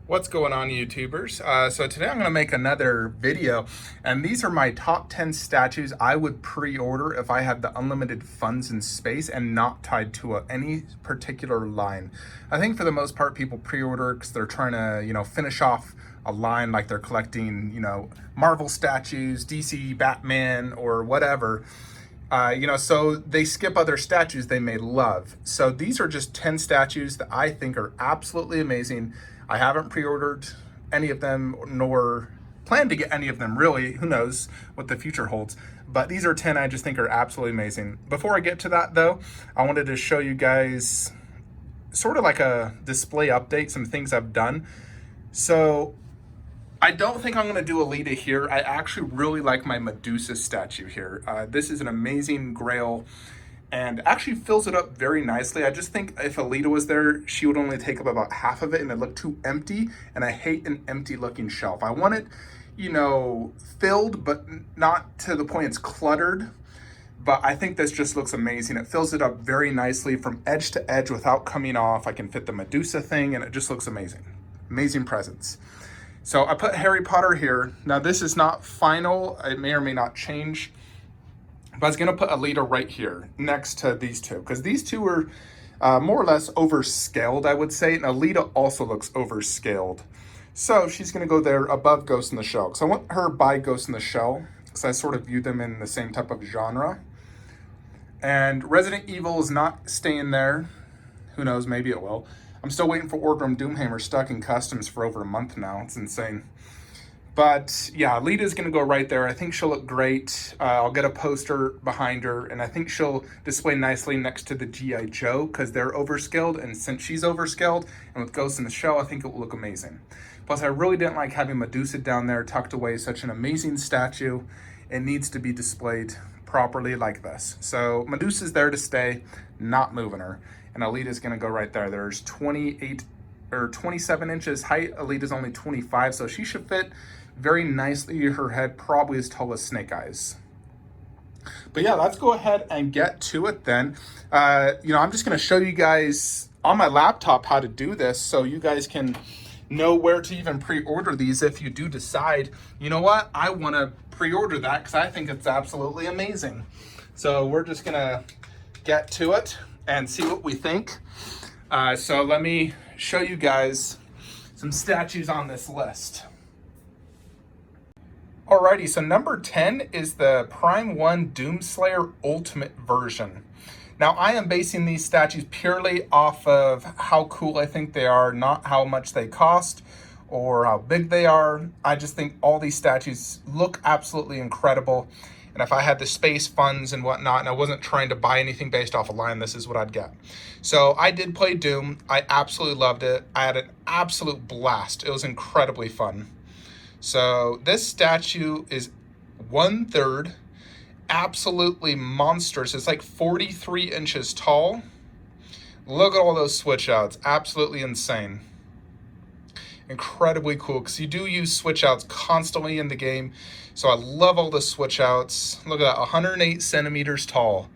What's going on, YouTubers? So today I'm going to make another video, and these are my top 10 statues I would pre-order if I had the unlimited funds and space and not tied to any particular line. I think for the most part people pre-order because they're trying to, finish off a line, like they're collecting, Marvel statues, DC, Batman, or whatever. So they skip other statues they may love. So these are just 10 statues that I think are absolutely amazing. I haven't pre-ordered any of them, nor plan to get any of them, really. Who knows what the future holds. But these are 10 I just think are absolutely amazing. Before I get to that, though, I wanted to show you guys sort of like a display update, some things I've done. So I don't think I'm going to do a Alita here. I actually really like my Medusa statue here. This is an amazing grail and actually fills it up very nicely. I just think if Alita was there, she would only take up about half of it and it looked too empty, and I hate an empty looking shelf. I want it, filled, but not to the point it's cluttered. But I think this just looks amazing. It fills it up very nicely from edge to edge without coming off. I can fit the Medusa thing and it just looks amazing. Amazing presence. So I put Harry Potter here. Now this is not final. It may or may not change. But I was going to put Alita right here next to these two, because these two are more or less overscaled, I would say. And Alita also looks overscaled. So she's going to go there above Ghost in the Shell, because I want her by Ghost in the Shell, because I sort of view them in the same type of genre. And Resident Evil is not staying there. Who knows, maybe it will. I'm still waiting for Orgrim Doomhammer stuck in customs for over a month now. It's insane. But yeah, Alita's going to go right there. I think she'll look great. I'll get a poster behind her, and I think she'll display nicely next to the G.I. Joe, because they're overscaled, and since she's overscaled, and with Ghost in the Shell, I think it will look amazing. Plus, I really didn't like having Medusa down there tucked away, such an amazing statue. It needs to be displayed properly like this. So Medusa's there to stay, not moving her. And Alita's going to go right there. There's 28 or 27 inches height. Alita's only 25, so she should fit very nicely. Her head probably as tall as Snake Eyes. But yeah, let's go ahead and get to it then. I'm just going to show you guys on my laptop how to do this, so you guys can know where to even pre-order these if you do decide, you know what, I want to pre-order that because I think it's absolutely amazing. So we're just going to get to it and see what we think. So let me show you guys some statues on this list. Alrighty, so number 10 is the Prime 1 Doomslayer Ultimate version. Now, I am basing these statues purely off of how cool I think they are, not how much they cost or how big they are. I just think all these statues look absolutely incredible. And if I had the space, funds, and whatnot, and I wasn't trying to buy anything based off a line, this is what I'd get. So I did play Doom. I absolutely loved it. I had an absolute blast. It was incredibly fun. So this statue is 1/3, absolutely monstrous. It's like 43 inches tall. Look at all those switch outs. Absolutely insane. Incredibly cool, because you do use switch outs constantly in the game. So I love all the switch outs. Look at that, 108 centimeters tall.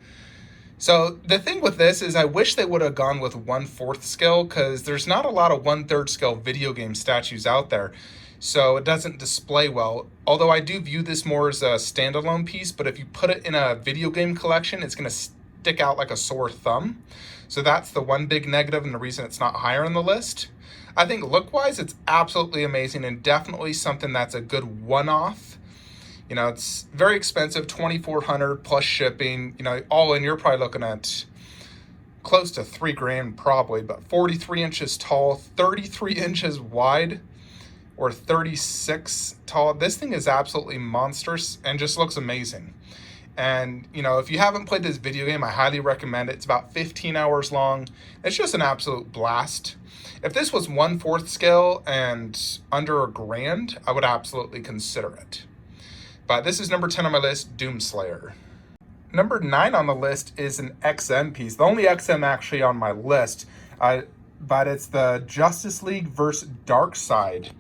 So the thing with this is I wish they would have gone with 1/4 scale, because there's not a lot of 1/3 scale video game statues out there. So it doesn't display well. Although I do view this more as a standalone piece, but if you put it in a video game collection, it's going to stick out like a sore thumb. So that's the one big negative and the reason it's not higher on the list. I think look-wise, it's absolutely amazing and definitely something that's a good one-off. It's very expensive, $2,400 plus shipping. All in, you're probably looking at close to $3,000 probably, but 43 inches tall, 33 inches wide, or 36 tall. This thing is absolutely monstrous and just looks amazing. And, if you haven't played this video game, I highly recommend it. It's about 15 hours long. It's just an absolute blast. If this was 1/4 scale and under $1,000, I would absolutely consider it. But this is number 10 on my list, Doomslayer. Number 9 on the list is an XM piece. The only XM actually on my list, but it's the Justice League versus Darkseid.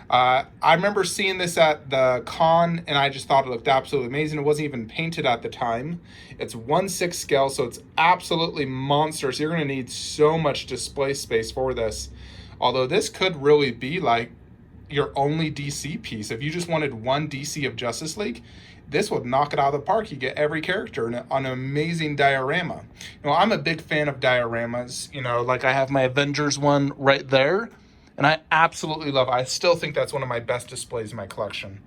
I remember seeing this at the con, and I just thought it looked absolutely amazing. It wasn't even painted at the time. It's 1/6 scale, so it's absolutely monstrous. You're going to need so much display space for this. Although this could really be like your only DC piece. If you just wanted one DC of Justice League, this would knock it out of the park. You get every character in an amazing diorama. I'm a big fan of dioramas. Like I have my Avengers one right there, and I absolutely love it. I still think that's one of my best displays in my collection.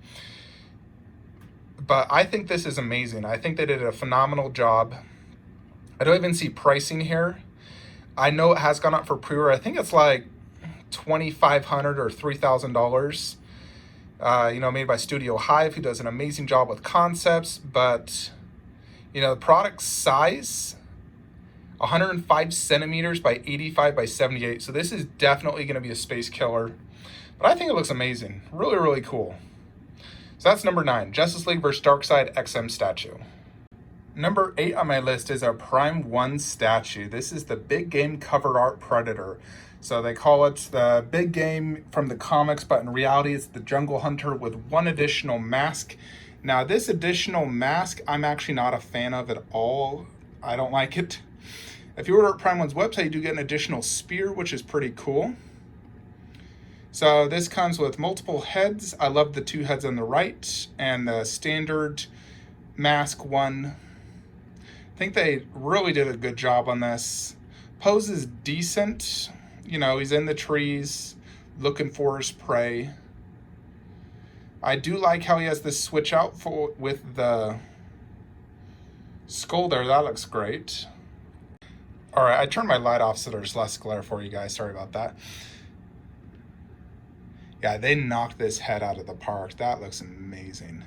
But I think this is amazing. I think they did a phenomenal job. I don't even see pricing here. I know it has gone up for pre-order. I think it's like $2,500 or $3,000. Made by Studio Hive, who does an amazing job with concepts. But the product size, 105 centimeters by 85 by 78. So this is definitely going to be a space killer. But I think it looks amazing. Really, really cool. So that's number 9, Justice League vs. Darkseid XM statue. Number 8 on my list is a Prime 1 statue. This is the big game cover art Predator. So they call it the big game from the comics, but in reality it's the Jungle Hunter with one additional mask. Now this additional mask, I'm actually not a fan of at all. I don't like it. If you order at Prime 1's website, you do get an additional spear, which is pretty cool. So this comes with multiple heads. I love the 2 heads on the right and the standard mask one. I think they really did a good job on this. Pose is decent. He's in the trees looking for his prey. I do like how he has this switch out with the skull there. That looks great. All right, I turned my light off so there's less glare for you guys. Sorry about that. Yeah, they knocked this head out of the park. That looks amazing.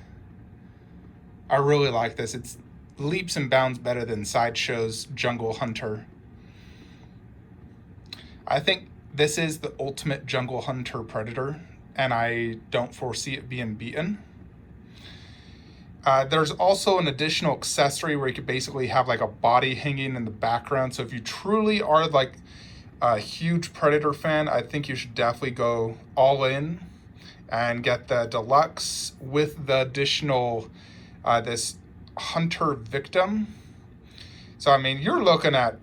I really like this. It's leaps and bounds better than Sideshow's Jungle Hunter. I think this is the ultimate Jungle Hunter Predator, and I don't foresee it being beaten. There's also an additional accessory where you could basically have like a body hanging in the background. So if you truly are like a huge Predator fan, I think you should definitely go all in and get the deluxe with the additional this Hunter victim. So you're looking at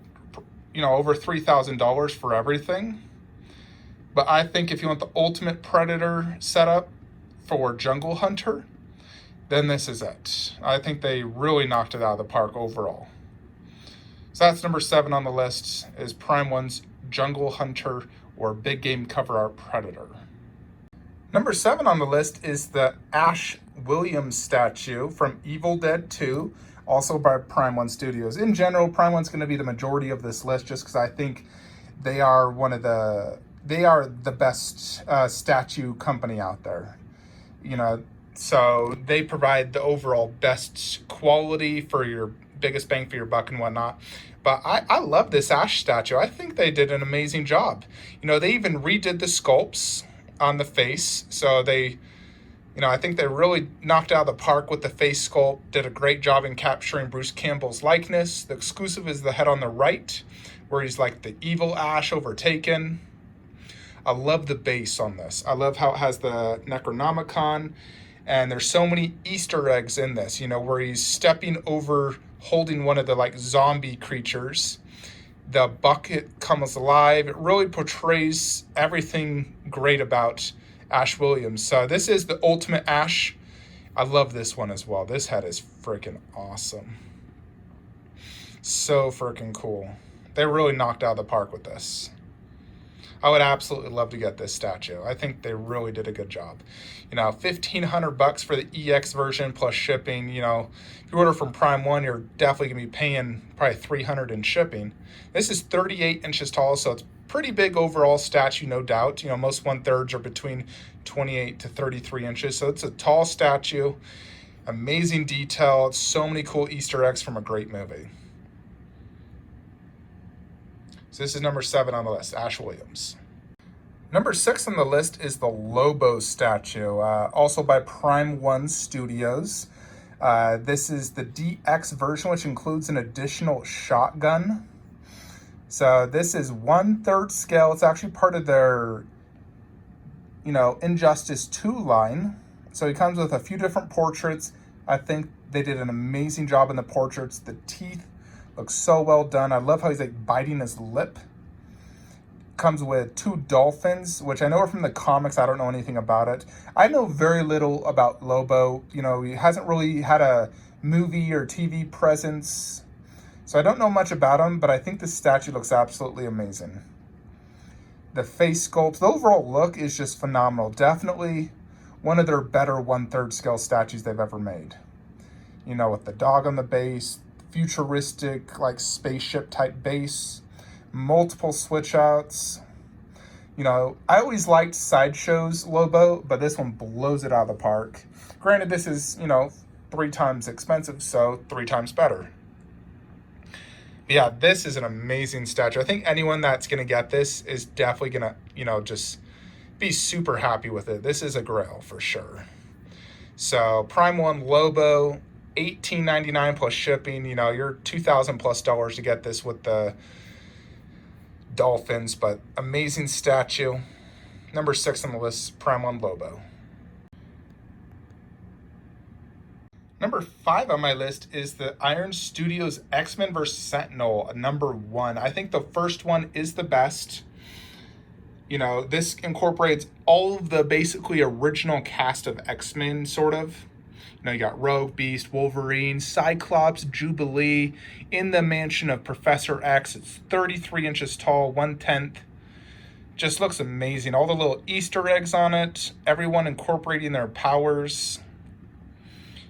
over $3,000 for everything. But I think if you want the ultimate Predator setup for Jungle Hunter, then this is it. I think they really knocked it out of the park overall. So that's number 7 on the list, is Prime 1's Jungle Hunter or big game cover art Predator. Number 7 on the list is the Ash Williams statue from Evil Dead 2, also by Prime 1 Studios. In general, Prime 1's going to be the majority of this list just because I think they are the best statue company out there. So they provide the overall best quality for your biggest bang for your buck and whatnot. But I love this Ash statue. I think they did an amazing job. They even redid the sculpts on the face. So they, I think they really knocked out of the park with the face sculpt, did a great job in capturing Bruce Campbell's likeness. The exclusive is the head on the right, where he's like the evil Ash overtaken. I love the base on this. I love how it has the Necronomicon, and there's so many Easter eggs in this, where he's stepping over, holding one of the like zombie creatures. The bucket comes alive. It really portrays everything great about Ash Williams. So this is the ultimate Ash. I love this one as well. This head is freaking awesome. So freaking cool. They really knocked out of the park with this. I would absolutely love to get this statue. I think they really did a good job. $1,500 for the EX version plus shipping. If you order from Prime 1, you're definitely gonna be paying probably $300 in shipping. This is 38 inches tall, so it's pretty big overall statue, no doubt. Most 1/3 are between 28 to 33 inches, so it's a tall statue. Amazing detail. So many cool Easter eggs from a great movie. So this is number 7 on the list, Ash Williams. Number 6 on the list is the Lobo statue, also by Prime 1 Studios. This is the DX version, which includes an additional shotgun. So this is 1/3 scale. It's actually part of their, Injustice 2 line. So he comes with a few different portraits. I think they did an amazing job in the portraits. The teeth look so well done. I love how he's like biting his lip. comes with 2 dolphins, which I know are from the comics. I don't know anything about it. I know very little about Lobo. You know, he hasn't really had a movie or TV presence, so I don't know much about him, but I think this statue looks absolutely amazing. The face sculpt, the overall look is just phenomenal. Definitely one of their better 1/3 scale statues they've ever made. You know, with the dog on the base, futuristic, like spaceship type base, multiple switch outs. You know, I always liked Sideshow's Lobo, but this one blows it out of the park. Granted, this is, you know, 3 times expensive, so 3 times better. But yeah, this is an amazing statue. I think anyone that's going to get this is definitely going to, you know, just be super happy with it. This is a grail for sure. So Prime 1 Lobo, $18.99 plus shipping. You know, you're $2,000+ to get this with the dolphins, but amazing statue. Number 6 on the list, Prime 1 Lobo. Number 5 on my list is the Iron Studios Xmen vs. Sentinel, number 1. I think the first one is the best. You know, this incorporates all of the basically original cast of X-Men, sort of. You know, you got Rogue, Beast, Wolverine, Cyclops, Jubilee in the mansion of Professor X. It's 33 inches tall, 1/10. Just looks amazing. All the little Easter eggs on it, everyone incorporating their powers.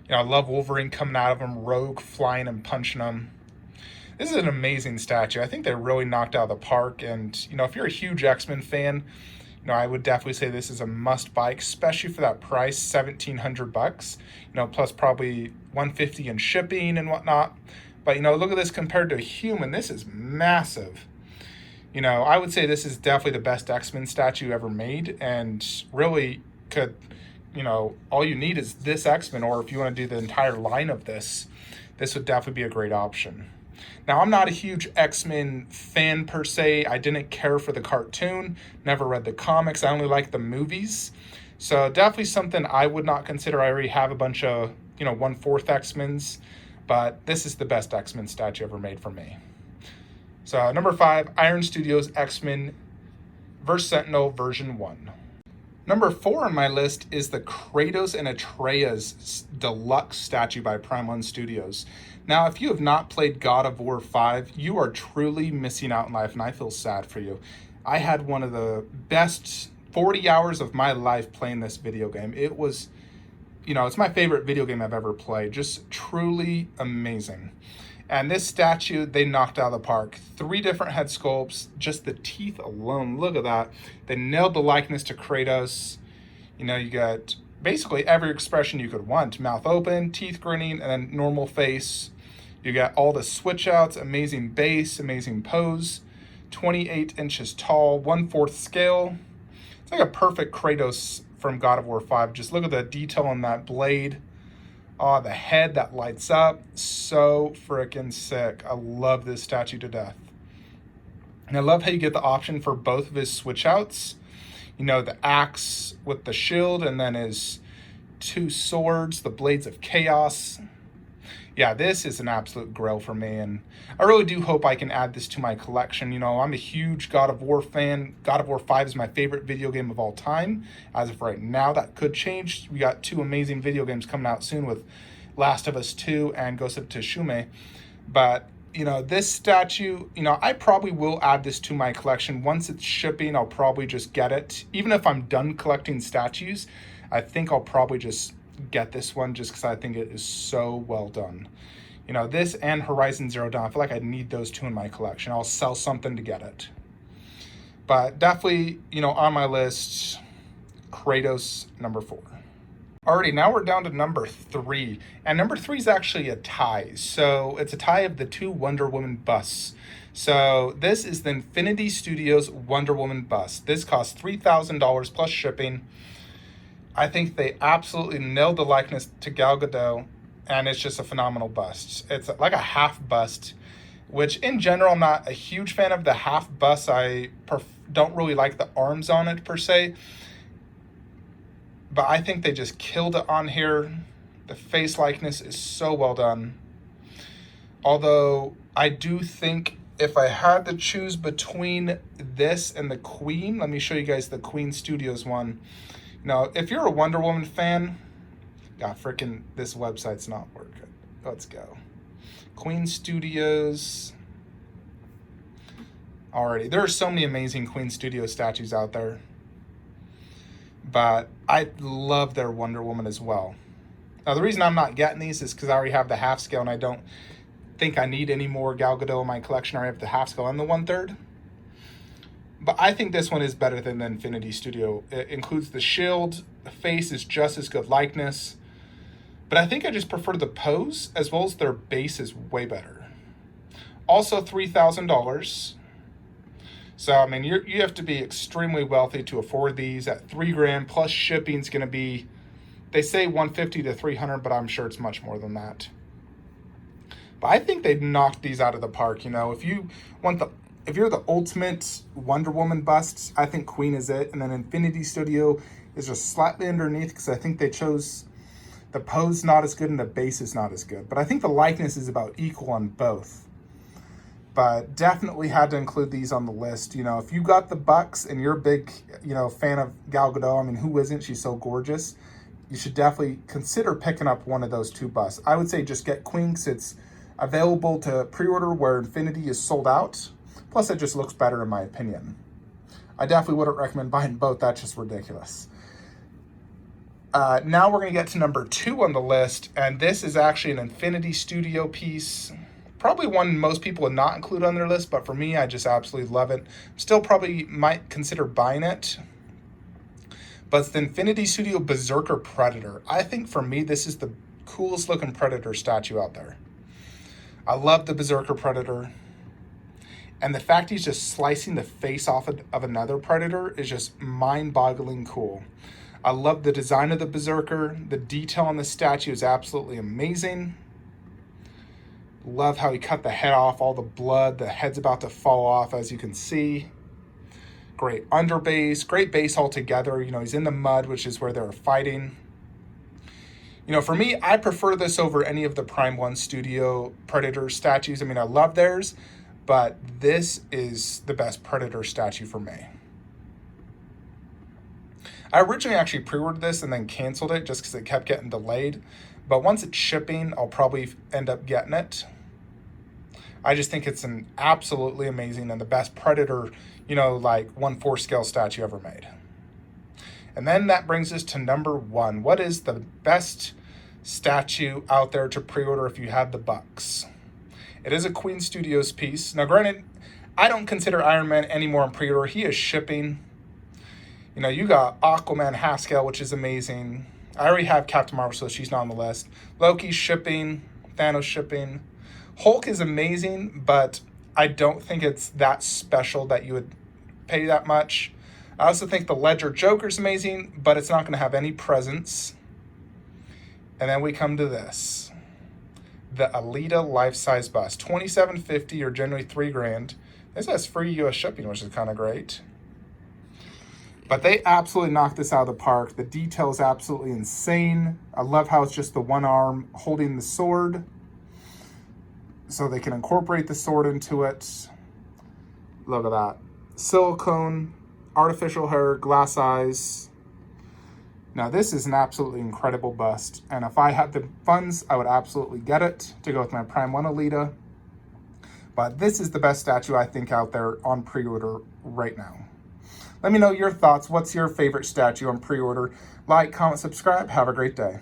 You know, I love Wolverine coming out of him, Rogue flying and punching him. This is an amazing statue. I think they really knocked out of the park. And, you know, if you're a huge X-Men fan, you know, I would definitely say this is a must buy, especially for that price, $1,700, you know, plus probably $150 in shipping and whatnot. But, you know, look at this compared to a human. This is massive. You know, I would say this is definitely the best X-Men statue ever made, and really could, you know, all you need is this X-Men, or if you want to do the entire line of this, this would definitely be a great option. Now, I'm not a huge X-Men fan per se. I didn't care for the cartoon, never read the comics. I only like the movies. So definitely something I would not consider. I already have a bunch of, you know, 1/4 X-Men's, but this is the best X-Men statue ever made for me. So number 5, Iron Studios X-Men vs. Sentinel version 1. Number 4 on my list is the Kratos and Atreus deluxe statue by Prime 1 Studios. Now, if you have not played God of War 5, you are truly missing out in life, and I feel sad for you. I had one of the best 40 hours of my life playing this video game. It was, you know, it's my favorite video game I've ever played. Just truly amazing. And this statue, they knocked out of the park. 3 different head sculpts, just the teeth alone. Look at that. They nailed the likeness to Kratos. You know, you got basically every expression you could want. Mouth open, teeth grinning, and then normal face. You got all the switch outs, amazing base, amazing pose. 28 inches tall, 1/4 scale. It's like a perfect Kratos from God of War 5. Just look at the detail on that blade. Oh, the head that lights up, so freaking sick. I love this statue to death. And I love how you get the option for both of his switch outs. You know, the axe with the shield, and then his 2 swords, the blades of chaos. Yeah, this is an absolute grail for me, and I really do hope I can add this to my collection. You know, I'm a huge God of War fan. God of War 5 is my favorite video game of all time. As of right now, that could change. We got 2 amazing video games coming out soon with Last of Us 2 and Ghost of Tsushima. But, you know, this statue, you know, I probably will add this to my collection. Once it's shipping, I'll probably just get it. Even if I'm done collecting statues, I think I'll probably just get this one just because I think it is so well done. You know, this and Horizon Zero Dawn, I feel like I need those 2 in my collection. I'll sell something to get it. But definitely, you know, on my list, Kratos, number 4. Alrighty, now we're down to number 3. And number 3 is actually a tie. So it's a tie of the 2 Wonder Woman busts. So this is the Infinity Studios Wonder Woman bust. This costs $3,000 plus shipping. I think they absolutely nailed the likeness to Gal Gadot, and it's just a phenomenal bust. It's like a half bust, which in general, I'm not a huge fan of the half bust. I don't really like the arms on it per se, but I think they just killed it on here. The face likeness is so well done. Although I do think if I had to choose between this and the Queen, let me show you guys the Queen Studios one. Now, if you're a Wonder Woman fan, God, freaking, this website's not working. Let's go. Queen Studios. Alrighty, there are so many amazing Queen Studio statues out there. But I love their Wonder Woman as well. Now, the reason I'm not getting these is because I already have the half scale and I don't think I need any more Gal Gadot in my collection. I already have the half scale and the 1/3. But I think this one is better than the Infinity Studio. It includes the shield. The face is just as good likeness. But I think I just prefer the pose as well as their base is way better. Also $3,000. So, I mean, you have to be extremely wealthy to afford these at $3,000 plus shipping's going to be, they say 150 to 300, but I'm sure it's much more than that. But I think they've knocked these out of the park. You know, if you're the ultimate Wonder Woman busts, I think Queen is it. And then Infinity Studio is just slightly underneath because I think they chose the pose not as good and the base is not as good. But I think the likeness is about equal on both. But definitely had to include these on the list. You know, if you got the bucks and you're a big, you know, fan of Gal Gadot, I mean, who isn't? She's so gorgeous. You should definitely consider picking up one of those two busts. I would say just get Queen because it's available to pre-order where Infinity is sold out. Plus, it just looks better in my opinion. I definitely wouldn't recommend buying both. That's just ridiculous. Now we're going to get to number 2 on the list. And this is actually an Infinity Studio piece. Probably one most people would not include on their list, but for me, I just absolutely love it. Still probably might consider buying it. But it's the Infinity Studio Berserker Predator. I think for me, this is the coolest looking Predator statue out there. I love the Berserker Predator. And the fact he's just slicing the face off of another Predator is just mind-boggling cool. I love the design of the Berserker. The detail on the statue is absolutely amazing. Love how he cut the head off, all the blood. The head's about to fall off, as you can see. Great underbase, great base altogether. You know, he's in the mud, which is where they're fighting. You know, for me, I prefer this over any of the Prime 1 Studio Predator statues. I mean, I love theirs, but this is the best Predator statue for me. I originally actually pre-ordered this and then canceled it just because it kept getting delayed. But once it's shipping, I'll probably end up getting it. I just think it's an absolutely amazing and the best Predator, you know, like 1/4 scale statue ever made. And then that brings us to number 1. What is the best statue out there to pre-order if you have the bucks? It is a Queen Studios piece. Now, granted, I don't consider Iron Man anymore in pre-order. He is shipping. You know, you got Aquaman half scale, which is amazing. I already have Captain Marvel, so she's not on the list. Loki's shipping. Thanos shipping. Hulk is amazing, but I don't think it's that special that you would pay that much. I also think the Ledger Joker's amazing, but it's not going to have any presence. And then we come to this. The Alita life-size bust. $2,750 or generally $3,000. This has free US shipping, which is kind of great. But they absolutely knocked this out of the park. The detail is absolutely insane. I love how it's just the one arm holding the sword. So they can incorporate the sword into it. Look at that. Silicone, artificial hair, glass eyes. Now this is an absolutely incredible bust. And if I had the funds, I would absolutely get it to go with my Prime 1 Alita. But this is the best statue I think out there on pre-order right now. Let me know your thoughts. What's your favorite statue on pre-order? Like, comment, subscribe. Have a great day.